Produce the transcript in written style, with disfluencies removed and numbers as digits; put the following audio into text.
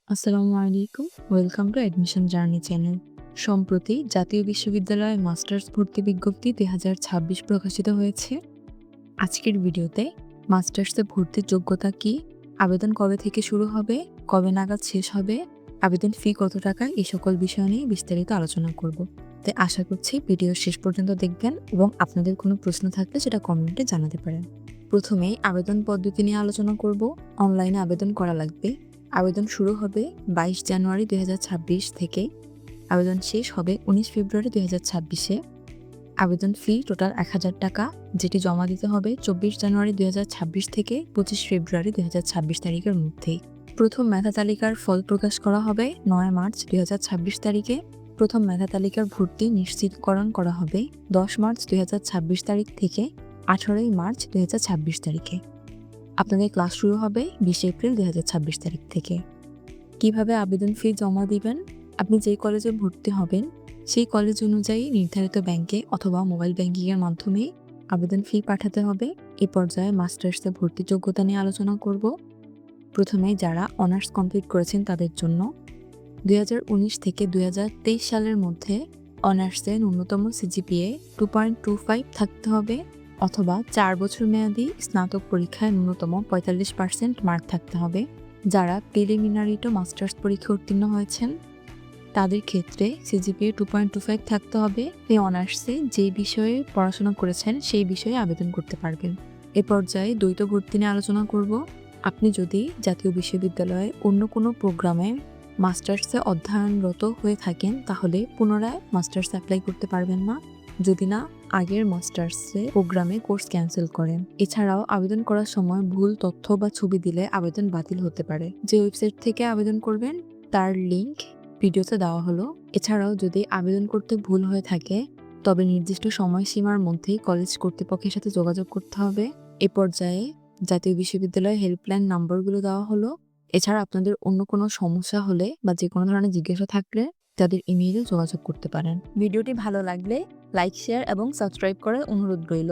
আসসালামু আলাইকুম। Welcome to admission journey channel. সম্প্রতি জাতীয় বিশ্ববিদ্যালয়ে মাস্টার্স ভর্তি বিজ্ঞপ্তি ২০২৬ প্রকাশিত হয়েছে। আজকের ভিডিওতে মাস্টার্সে ভর্তির যোগ্যতা কী, আবেদন কবে থেকে শুরু হবে, কবে নাগাদ শেষ হবে, আবেদন ফি কত টাকা, এই সকল বিষয় নিয়ে বিস্তারিত আলোচনা করব। তাই আশা করছি ভিডিও শেষ পর্যন্ত দেখবেন এবং আপনাদের কোনো প্রশ্ন থাকলে সেটা কমেন্টে জানাতে পারেন। প্রথমেই আবেদন পদ্ধতি নিয়ে আলোচনা করব। অনলাইনে আবেদন করা লাগবে। আবেদন শুরু হবে ২২ জানুয়ারি ২০২৬ থেকে। আবেদন শেষ হবে ১৯ ফেব্রুয়ারি ২০২৬-এ। আবেদন ফি টোটাল ১,০০০ টাকা, যেটি জমা দিতে হবে ২৪ জানুয়ারি ২০২৬ থেকে ২৫ ফেব্রুয়ারি ২০২৬ তারিখের মধ্যেই। প্রথম মেধা তালিকার ফল প্রকাশ করা হবে ৯ মার্চ ২০২৬ তারিখে। প্রথম মেধা তালিকার ভর্তি নিশ্চিতকরণ করা হবে ১০ মার্চ ২০২৬ তারিখ থেকে ১৮ মার্চ ২০২৬ তারিখে। আপনাদের ক্লাস শুরু হবে ২০ এপ্রিল ২০২৬ তারিখ থেকে। কিভাবে আবেদন ফি জমা দিবেন? আপনি যেই কলেজে ভর্তি হবেন সেই কলেজ অনুযায়ী নির্ধারিত ব্যাংকে অথবা মোবাইল ব্যাংকিংয়ের মাধ্যমে আবেদন ফি পাঠাতে হবে। এই পর্যায়ে মাস্টার্সে ভর্তির যোগ্যতা নিয়ে আলোচনা করব। প্রথমে যারা অনার্স কমপ্লিট করেছেন তাদের জন্য ২০১৯ থেকে ২০২৩ সালের মধ্যে অনার্সে ন্যূনতম সিজিপিএ 2.25 থাকতে হবে অথবা ৪ বছর মেয়াদী স্নাতক পরীক্ষায় ন্যূনতম ৪৫% মার্ক থাকতে হবে। যারা প্রিলিমিনারি টু মাস্টার্স পরীক্ষা উত্তীর্ণ হয়েছেন তাদের ক্ষেত্রে সিজিপিএ 2.25 থাকতে হবে। এই অনার্সে যে বিষয়ে পড়াশোনা করেছেন সেই বিষয়ে আবেদন করতে পারবেন। এ পর্যায়ে দ্বৈত ভর্তি নিয়ে আলোচনা করব। আপনি যদি জাতীয় বিশ্ববিদ্যালয়ে অন্য কোনো প্রোগ্রামে মাস্টার্সে অধ্যয়নরত হয়ে থাকেন তাহলে পুনরায় মাস্টার্স অ্যাপ্লাই করতে পারবেন না, যদি না আগের মাস্টার্সে প্রোগ্রামে কোর্স ক্যান্সেল করেন। এছাড়াও আবেদন করার সময় ভুল তথ্য বা ছবি দিলে আবেদন বাতিল হতে পারে। যে ওয়েবসাইট থেকে আবেদন করবেন তার লিঙ্ক ভিডিওতে দেওয়া হলো। এছাড়াও যদি আবেদন করতে ভুল হয়ে থাকে তবে নির্দিষ্ট সময়সীমার মধ্যেই কলেজ কর্তৃপক্ষের সাথে যোগাযোগ করতে হবে। এ পর্যায়ে জাতীয় বিশ্ববিদ্যালয়ের হেল্পলাইন নাম্বারগুলো দেওয়া হলো। এছাড়া আপনাদের অন্য কোনো সমস্যা হলে বা যে কোনো ধরনের জিজ্ঞাসা থাকলে তাদের ইমেইলে যোগাযোগ করতে পারেন। ভিডিওটি ভালো লাগলে লাইক, শেয়ার এবং সাবস্ক্রাইব করার অনুরোধ রইল।